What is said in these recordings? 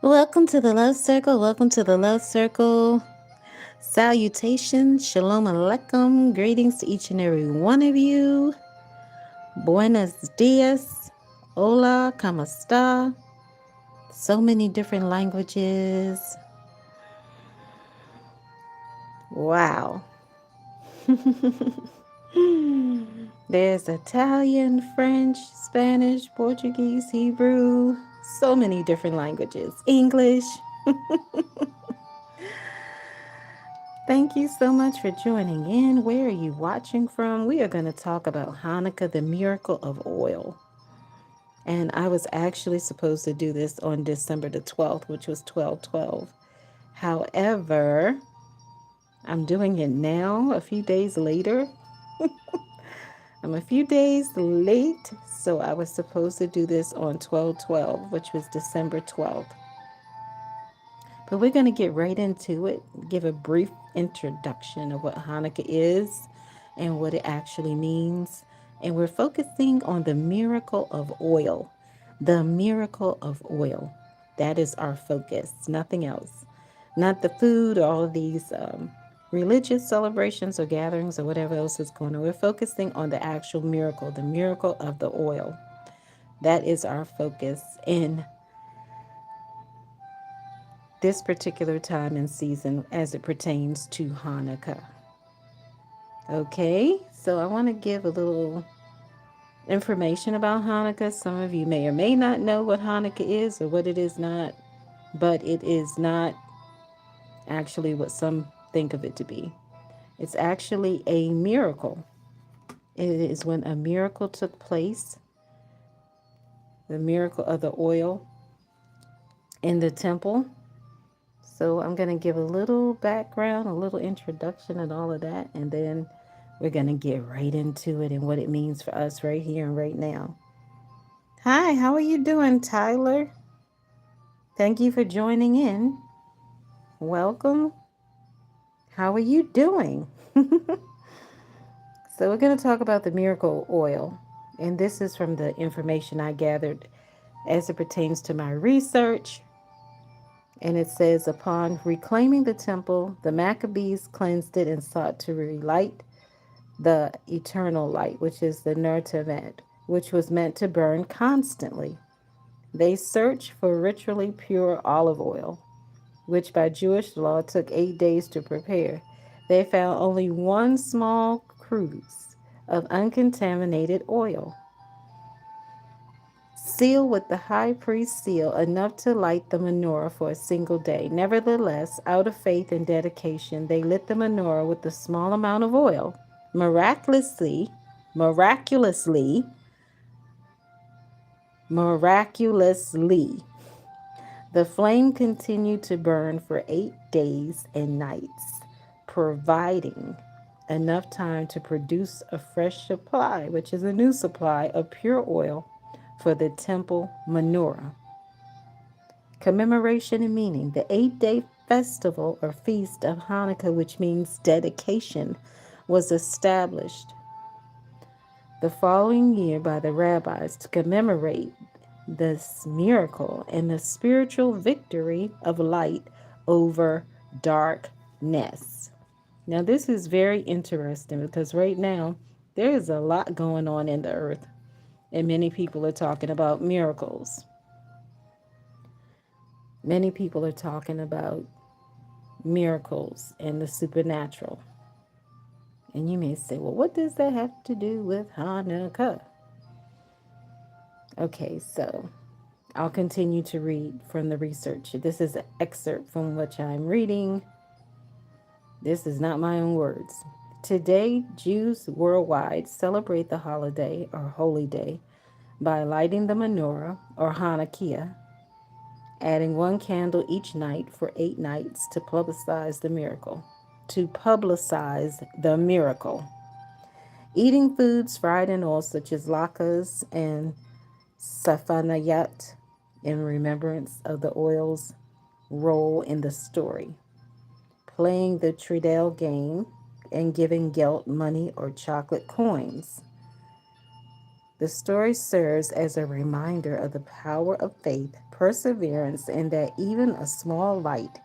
Welcome to the Love Circle. Welcome to the Love Circle. Salutations. Shalom Aleichem. Greetings to each and every one of you. Buenos dias. Hola. ¿Cómo está? So many different languages. Wow. There's Italian, French, Spanish, Portuguese, Hebrew. So many different languages. English. Thank you so much for joining in. Where are you watching from? We are going to talk about Hanukkah, the miracle of oil. And I was actually supposed to do this on December the 12th, which was 12/12. However, I'm doing it now, a few days later. I'm a few days late, so I was supposed to do this on 12/12, which was December 12th. But we're going to get right into it, give a brief introduction of what Hanukkah is and what it actually means. And we're focusing on the miracle of oil. The miracle of oil. That is our focus, nothing else. Not the food or all of these religious celebrations or gatherings or whatever else is going on. We're focusing on the actual miracle, the miracle of the oil. That is our focus in this particular time and season as it pertains to Hanukkah. Okay, so I want to give a little information about Hanukkah. Some of you may or may not know what Hanukkah is or what it is not, but it is not actually what some think of it to be. It's actually a miracle. It is when a miracle took place, the miracle of the oil in the temple. So I'm going to give a little background, a little introduction and all of that, and then we're going to get right into it and what it means for us right here and right now. Hi, how are you doing, Tyler? Thank you for joining in. Welcome. How are you doing? So we're going to talk about the miracle oil, and this is from the information I gathered as it pertains to my research. And it says, upon reclaiming the temple, the Maccabees cleansed it and sought to relight the eternal light, which is the Ner Temet, which was meant to burn constantly. They searched for ritually pure olive oil, which by Jewish law took 8 days to prepare. They found only one small cruse of uncontaminated oil, sealed with the high priest's seal, enough to light the menorah for a single day. Nevertheless, out of faith and dedication, they lit the menorah with a small amount of oil. Miraculously, the flame continued to burn for 8 days and nights, providing enough time to produce a fresh supply, which is a new supply of pure oil for the temple menorah. Commemoration and meaning. The 8-day festival or feast of Hanukkah, which means dedication, was established the following year by the rabbis to commemorate this miracle and the spiritual victory of light over darkness. Now, this is very interesting because right now there is a lot going on in the earth, and many people are talking about miracles. Many people are talking about miracles and the supernatural. And you may say, well, what does that have to do with Hanukkah? Okay, so I'll continue to read from the research. This is an excerpt from which I'm reading. This is not my own words. Today, Jews worldwide celebrate the holiday or holy day by lighting the menorah or Hanukkah, adding one candle each night for 8 nights to publicize the miracle. Eating foods fried in oil such as latkes and safanayat in remembrance of the oil's role in the story. Playing the Tridel game and giving gelt money or chocolate coins. The story serves as a reminder of the power of faith, perseverance, and that even a small light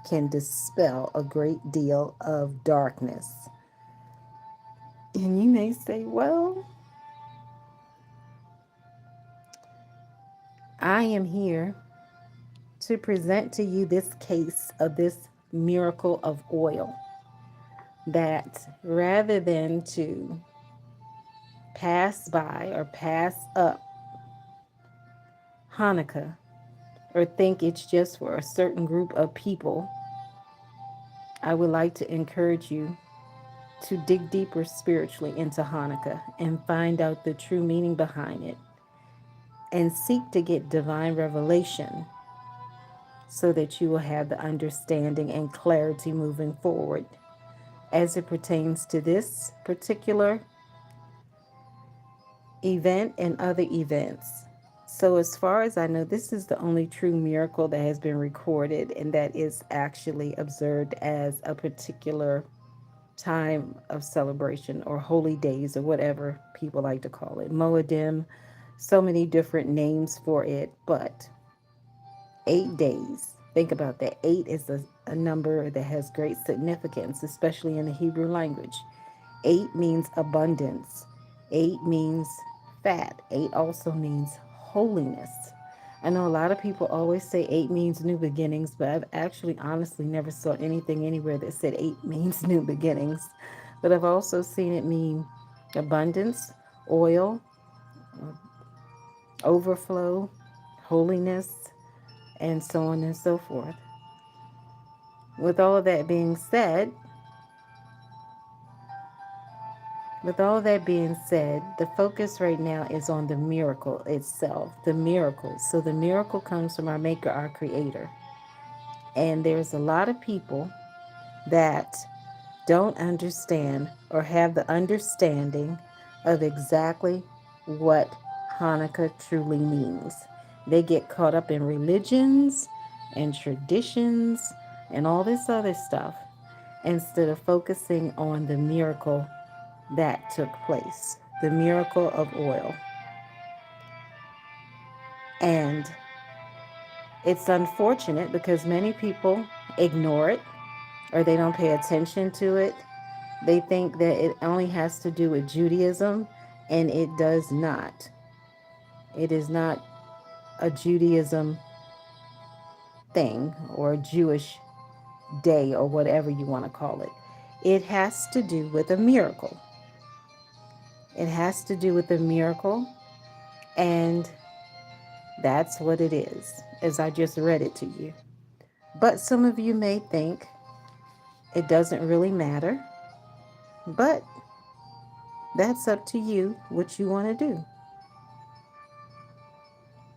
can dispel a great deal of darkness. And you may say, well, I am here to present to you this case of this miracle of oil, that rather than to pass by or pass up Hanukkah or think it's just for a certain group of people, I would like to encourage you to dig deeper spiritually into Hanukkah and find out the true meaning behind it and seek to get divine revelation so that you will have the understanding and clarity moving forward as it pertains to this particular event and other events. So, as far as I know, this is the only true miracle that has been recorded and that is actually observed as a particular time of celebration or holy days or whatever people like to call it. Moedim, so many different names for it, but 8 days. Think about that. Eight is a number that has great significance, especially in the Hebrew language. Eight means abundance. Eight means fat. Eight also means holiness. I know a lot of people always say eight means new beginnings, but I've actually honestly never saw anything anywhere that said eight means new beginnings. But I've also seen it mean abundance, oil, overflow, holiness, and so on and so forth. With all of that being said, the focus right now is on the miracle itself, the miracle. So the miracle comes from our Maker, our Creator. And there's a lot of people that don't understand or have the understanding of exactly what Hanukkah truly means. They get caught up in religions and traditions and all this other stuff instead of focusing on the miracle that took place, the miracle of oil. And it's unfortunate because many people ignore it or they don't pay attention to it. They think that it only has to do with Judaism, and it does not. It is not a Judaism thing or a Jewish day or whatever you want to call it. It has to do with a miracle. It has to do with a miracle, and that's what it is, as I just read it to you. But some of you may think it doesn't really matter, but that's up to you what you want to do.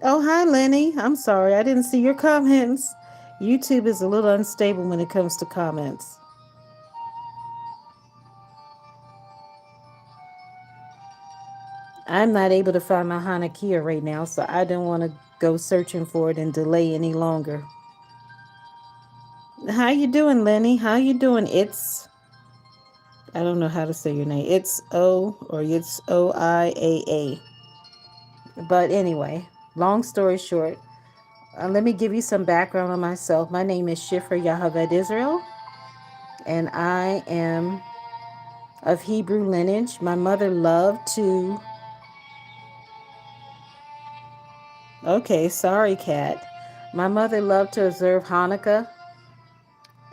Oh, hi, Lenny. I'm sorry, I didn't see your comments. YouTube is a little unstable when it comes to comments. I'm not able to find my Hanukkah right now, so I don't want to go searching for it and delay any longer. How you doing, Lenny? How you doing? I don't know how to say your name. It's Oiaa. But anyway, long story short, let me give you some background on myself. My name is Shifrah Yocheved Israel, and I am of Hebrew lineage. My mother loved to... Okay, sorry, Kat. My mother loved to observe Hanukkah,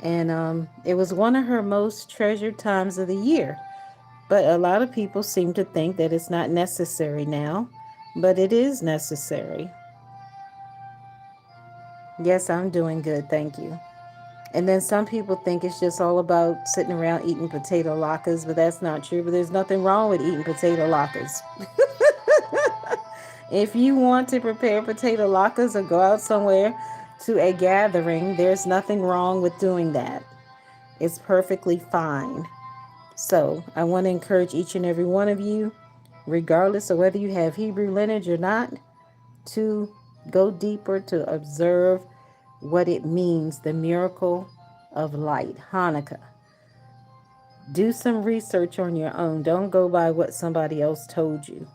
and it was one of her most treasured times of the year. But a lot of people seem to think that it's not necessary now, but it is necessary. Yes, I'm doing good, thank you. And then some people think it's just all about sitting around eating potato latkes, but that's not true. But there's nothing wrong with eating potato latkes. If you want to prepare potato latkes or go out somewhere to a gathering, there's nothing wrong with doing that. It's perfectly fine. So I want to encourage each and every one of you, regardless of whether you have Hebrew lineage or not, to go deeper to observe what it means, the miracle of light, Hanukkah. Do some research on your own. Don't go by what somebody else told you.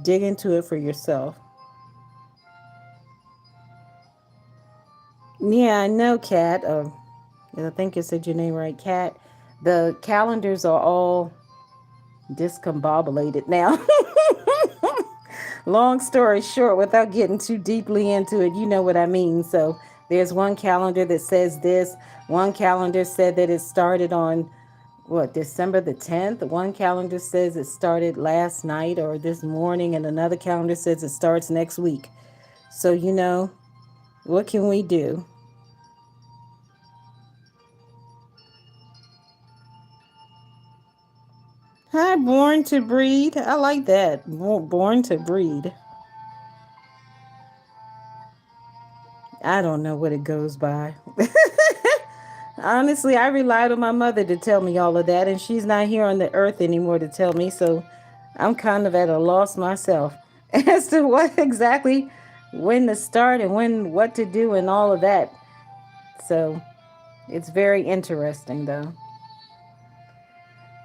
Dig into it for yourself. Yeah, I know, Kat. I think you said your name right, Kat. The calendars are all discombobulated now. Long story short, without getting too deeply into it, you know what I mean. So there's one calendar that says this. One calendar said that it started on what, December the 10th. One calendar says it started last night or this morning, and another calendar says it starts next week. So, what can we do? Hi, Born to Breed. I like that. Born to Breed. I don't know what it goes by. Honestly, I relied on my mother to tell me all of that, and she's not here on the earth anymore to tell me, so I'm kind of at a loss myself as to what exactly when to start and what to do and all of that. So it's very interesting, though.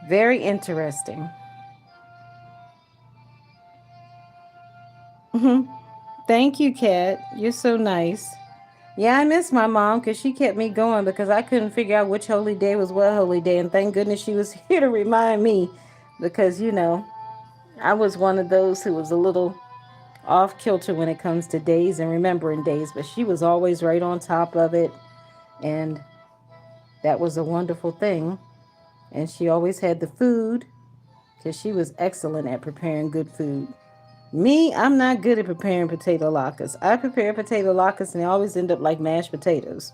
Very interesting. Thank you, Kat. You're so nice. Yeah, I miss my mom because she kept me going because I couldn't figure out which holy day was what holy day. And thank goodness she was here to remind me because, I was one of those who was a little off kilter when it comes to days and remembering days, but she was always right on top of it. And that was a wonderful thing. And she always had the food because she was excellent at preparing good food. Me, I'm not good at preparing potato latkes. I prepare potato latkes and they always end up like mashed potatoes.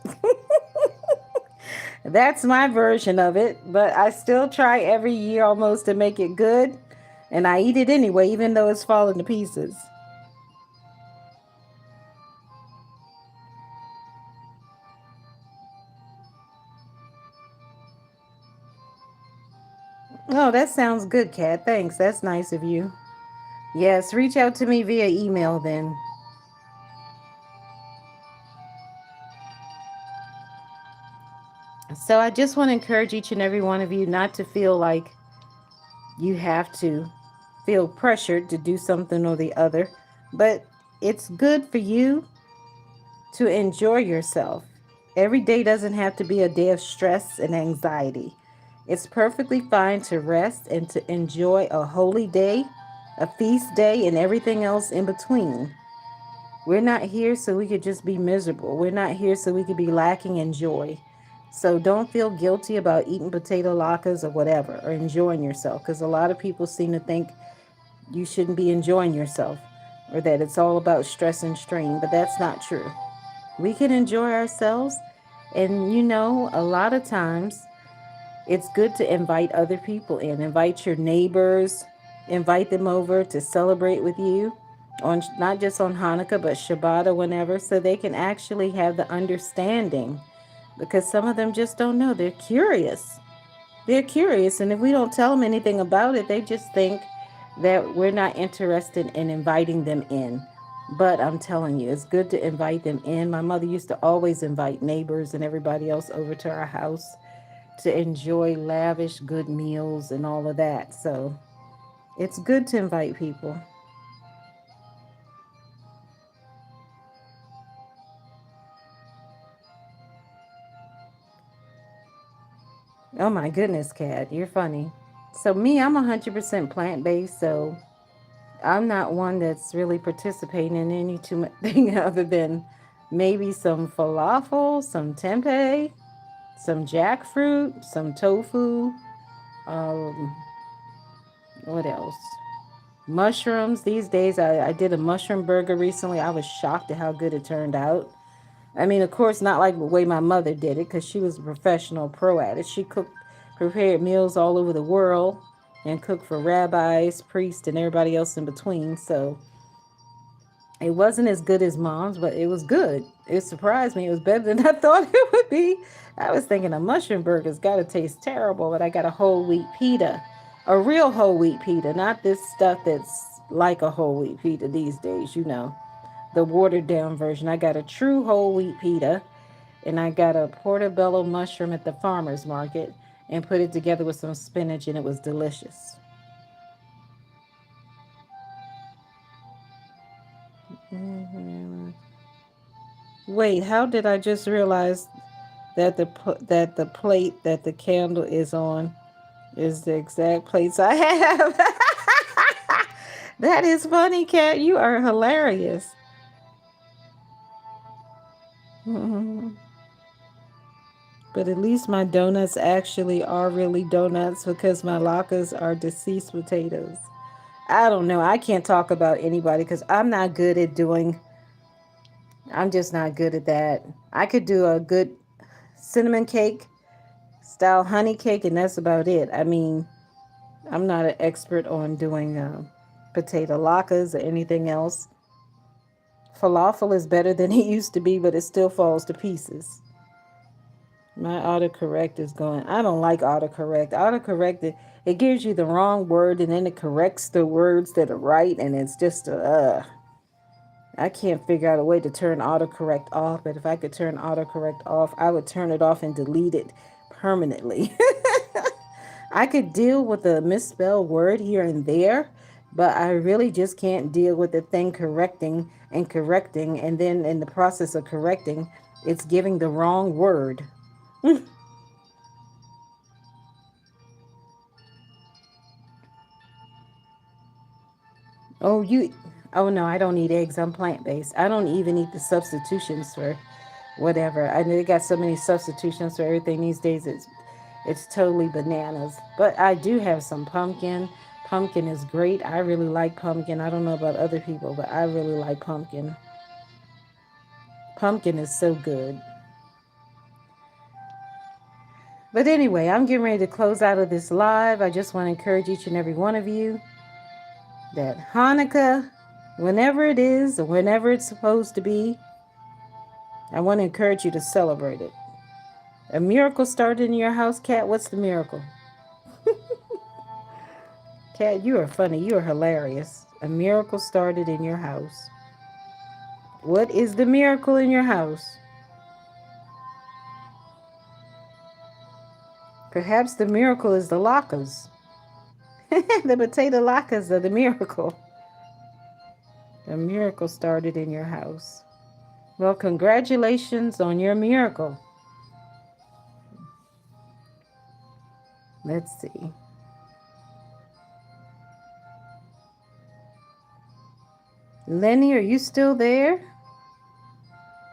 That's my version of it, but I still try every year almost to make it good. And I eat it anyway, even though it's falling to pieces. Oh, that sounds good, Kat. Thanks. That's nice of you. Yes, reach out to me via email then. So I just want to encourage each and every one of you not to feel like you have to feel pressured to do something or the other, but it's good for you to enjoy yourself. Every day doesn't have to be a day of stress and anxiety. It's perfectly fine to rest and to enjoy a holy day, a feast day, and everything else in between. We're not here so we could just be miserable. We're not here so we could be lacking in joy. So don't feel guilty about eating potato latkes or whatever, or enjoying yourself, because a lot of people seem to think you shouldn't be enjoying yourself or that it's all about stress and strain, but that's not true. We can enjoy ourselves, and a lot of times it's good to invite other people in. Invite your neighbors, invite them over to celebrate with you on not just on Hanukkah but Shabbat or whenever, so they can actually have the understanding, because some of them just don't know. They're curious. They're curious, and if we don't tell them anything about it, they just think that we're not interested in inviting them in. But I'm telling you, it's good to invite them in. My mother used to always invite neighbors and everybody else over to our house to enjoy lavish, good meals and all of that. So it's good to invite people. Oh my goodness, Kat, you're funny. So me, I'm 100% plant-based, so I'm not one that's really participating in any too much thing other than maybe some falafel, some tempeh, some jackfruit, some tofu. Um, what else? Mushrooms. These days, I did a mushroom burger recently. I was shocked at how good it turned out. I mean, of course, not like the way my mother did it because she was a professional pro at it. She prepared meals all over the world and cooked for rabbis, priests, and everybody else in between. So it wasn't as good as mom's, but it was good. It surprised me. It was better than I thought it would be. I was thinking a mushroom burger's got to taste terrible, but I got a whole wheat pita, a real whole wheat pita, not this stuff that's like a whole wheat pita these days, the watered down version. I got a true whole wheat pita, and I got a portobello mushroom at the farmer's market and put it together with some spinach, and it was delicious. Mhm. Wait, how did I just realize that the plate that the candle is on is the exact plates I have? That is funny, Kat. You are hilarious. Mhm. But at least my donuts actually are really donuts because my latkes are deceased potatoes. I don't know. I can't talk about anybody because I'm not good at doing. I'm just not good at that. I could do a good cinnamon cake style honey cake, and that's about it. I mean, I'm not an expert on doing potato latkes or anything else. Falafel is better than it used to be, but it still falls to pieces. My autocorrect is going. I don't like autocorrect. Autocorrect, it gives you the wrong word and then it corrects the words that are right, and it's just I can't figure out a way to turn autocorrect off, but if I could turn autocorrect off, I would turn it off and delete it permanently. I could deal with a misspelled word here and there, but I really just can't deal with the thing correcting, and then in the process of correcting, it's giving the wrong word. Oh, you. Oh no, I don't eat eggs. I'm plant based. I don't even eat the substitutions for whatever. I know they got so many substitutions for everything these days. It's totally bananas. But I do have some pumpkin. Pumpkin is great. I really like pumpkin. I don't know about other people, but I really like pumpkin. Pumpkin is so good. But anyway, I'm getting ready to close out of this live. I just want to encourage each and every one of you that Hanukkah, whenever it is or whenever it's supposed to be, I want to encourage you to celebrate it. A miracle started in your house, Kat. What's the miracle? Kat, you are funny. You are hilarious. A miracle started in your house. What is the miracle in your house? Perhaps the miracle is the latkes. The potato latkes are the miracle. The miracle started in your house. Well, congratulations on your miracle. Let's see. Lenny, are you still there?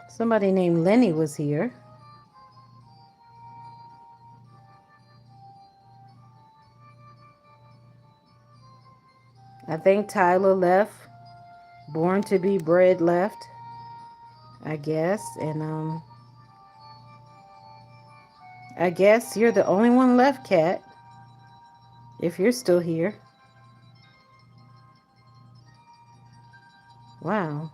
Somebody named Lenny was here. I think Tyler left. Born to be bred left, I guess. And I guess you're the only one left, Kat. If you're still here. Wow.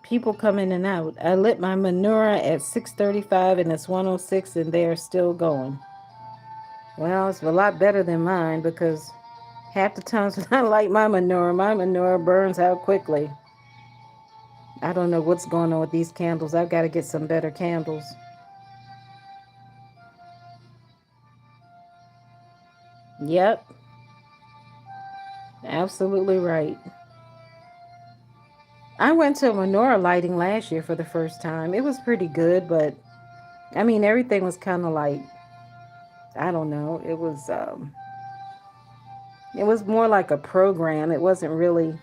People come in and out. I lit my menorah at 6:35 and it's 1:06 and they are still going. Well, it's a lot better than mine because half the times when I light my menorah burns out quickly. I don't know what's going on with these candles. I've got to get some better candles. Yep, absolutely right. I went to a menorah lighting last year for the first time. It was pretty good, but I mean everything was kind of like I don't know. It was more like a program. It wasn't really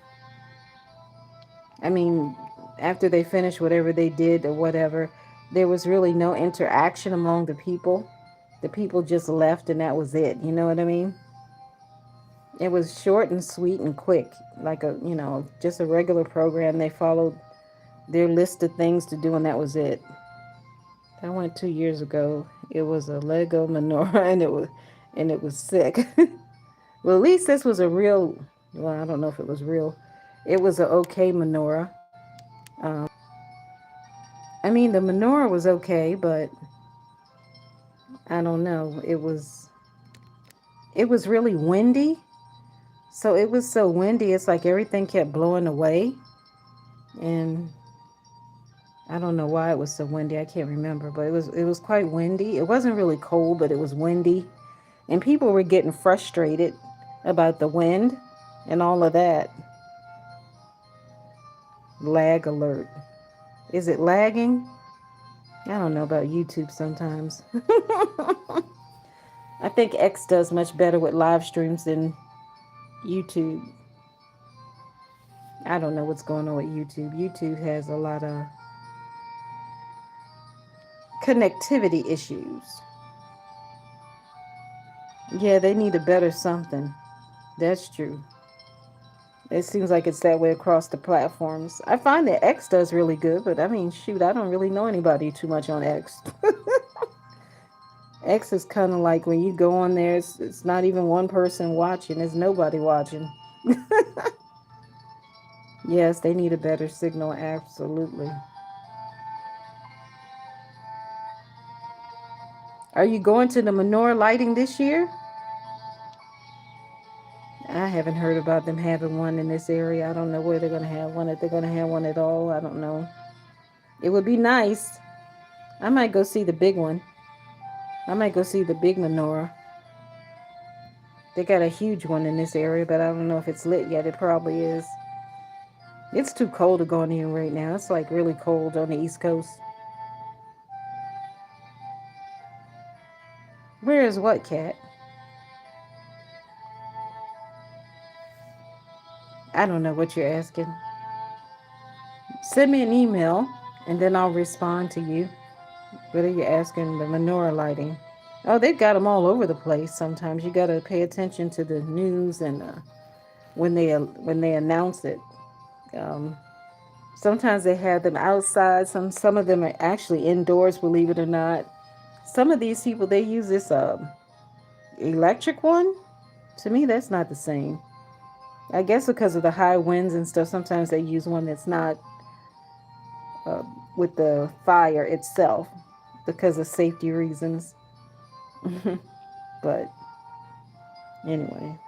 I mean, after they finished whatever they did or whatever, there was really no interaction among the people. The people just left and that was it. You know what I mean? It was short and sweet and quick, like just a regular program. They followed their list of things to do and that was it. I went 2 years ago. It was a Lego menorah and it was sick. Well, at least this was a real. Well, I don't know if it was real. It was an okay menorah. Um, I mean, the menorah was okay, but I don't know. It was really windy. So it was so windy. It's like everything kept blowing away, and I don't know why it was so windy. I can't remember, but it was quite windy. It wasn't really cold, but it was windy. And people were getting frustrated about the wind and all of that. Lag alert. Is it lagging? I don't know about YouTube sometimes. I think X does much better with live streams than YouTube. I don't know what's going on with YouTube. YouTube has a lot of connectivity issues. Yeah, they need a better something. That's true. It seems like it's that way across the platforms. I find that X does really good, but I mean, shoot, I don't really know anybody too much on X. X is kind of like when you go on there, it's not even one person watching, there's nobody watching. Yes, they need a better signal, absolutely. Are you going to the menorah lighting this year? I haven't heard about them having one in this area. I don't know where they're going to have one, if they're going to have one at all. I don't know. It would be nice. I might go see the big one. I might go see the big menorah. They got a huge one in this area, but I don't know if it's lit yet. It probably is. It's too cold to go in here right now. It's like really cold on the East Coast. Where is what, cat? I don't know what you're asking. Send me an email and then I'll respond to you. What are you asking? The menorah lighting. Oh, they've got them all over the place. Sometimes you got to pay attention to the news and when they announce it. Um, Sometimes they have them outside. Some of them are actually indoors, believe it or not. Some of these people, they use this electric one. To me, that's not the same. I guess because of the high winds and stuff, sometimes they use one that's not uh, with the fire itself because of safety reasons. But anyway,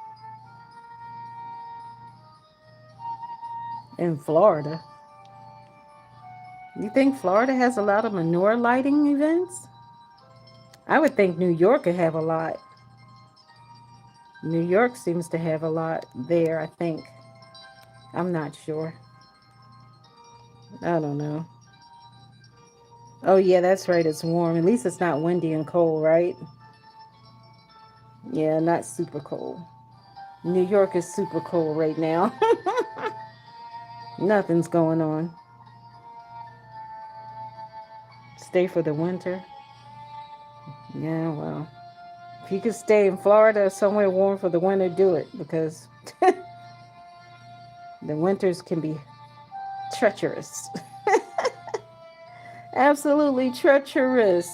in Florida, you think Florida has a lot of menorah lighting events? I would think New York could have a lot. New York seems to have a lot there, I think. I'm not sure. I don't know. Oh, yeah, that's right. It's warm. At least it's not windy and cold, right? Yeah, not super cold. New York is super cold right now. Nothing's going on. Stay for the winter. Yeah, well, if you could stay in Florida or somewhere warm for the winter, do it because the winters can be treacherous. Absolutely treacherous.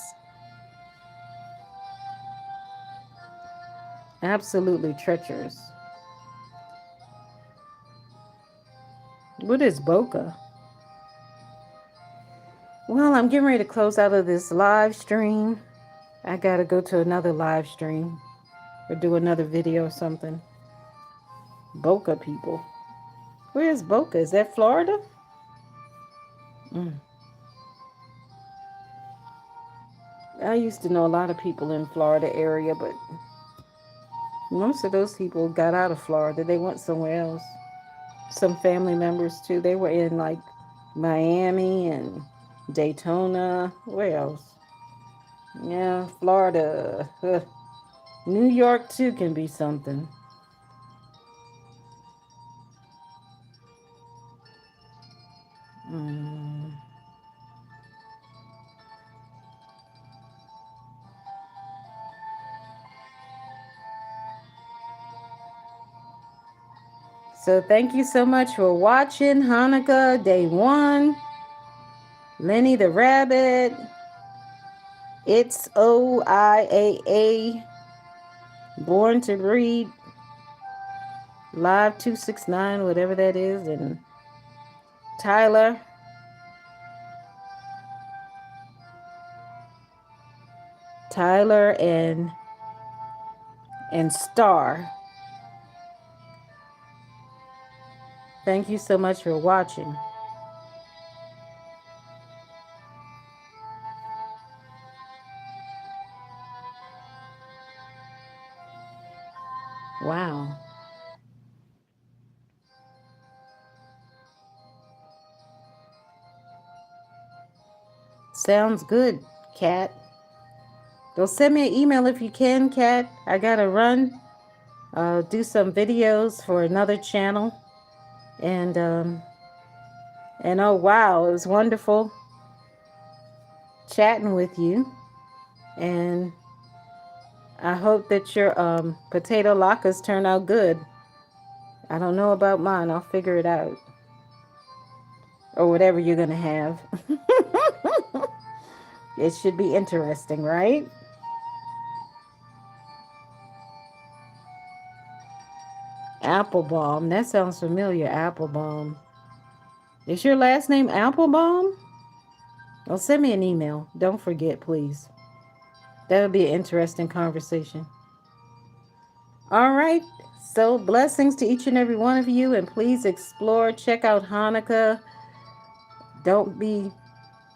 Absolutely treacherous. What is Boca? Well, I'm getting ready to close out of this live stream. I gotta go to another live stream or do another video or something. Boca people. Where is Boca? Is that Florida? Mm. I used to know a lot of people in Florida area, but most of those people got out of Florida. They went somewhere else. Some family members too. They were in like Miami and Daytona. Where else? Yeah, Florida. New York too can be something. Mm. So thank you so much for watching Hanukkah Day 1. Lenny the Rabbit. It's OIAA. Born to Read. Live 269, whatever that is. And Tyler. Tyler and Star. Thank you so much for watching. Wow. Sounds good, Kat. Well, send me an email if you can, Kat. I gotta run, do some videos for another channel, and and oh wow, it was wonderful chatting with you, and I hope that your potato latkes turn out good. I don't know about mine. I'll figure it out, or whatever you're gonna have. It should be interesting, right? Applebaum. That sounds familiar. Applebaum. Is your last name Applebaum? Well, send me an email. Don't forget, please. That'll be an interesting conversation. All right. So, blessings to each and every one of you, and please explore, check out Hanukkah. Don't be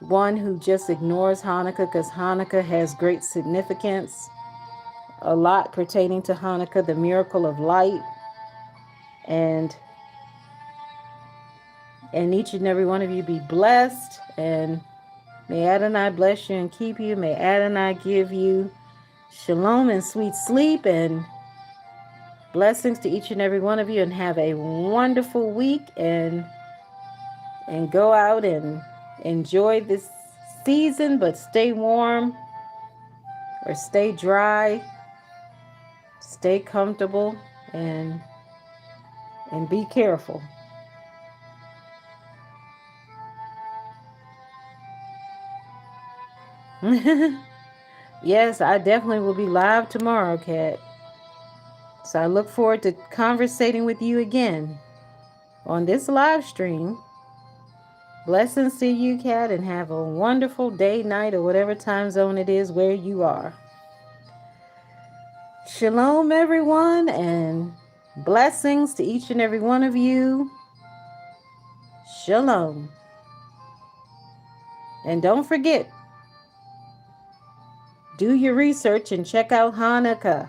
one who just ignores Hanukkah, because Hanukkah has great significance. A lot pertaining to Hanukkah, the miracle of light, and each and every one of you be blessed, and may Adonai bless you and keep you. May Adonai give you shalom and sweet sleep, and blessings to each and every one of you, and have a wonderful week, and go out and enjoy this season, but stay warm or stay dry, stay comfortable, and be careful. Yes, I definitely will be live tomorrow, Kat. So I look forward to conversating with you again on this live stream. Blessings to you, Kat, and have a wonderful day, night, or whatever time zone it is where you are. Shalom, everyone, and blessings to each and every one of you. Shalom. And don't forget, do your research and check out Hanukkah.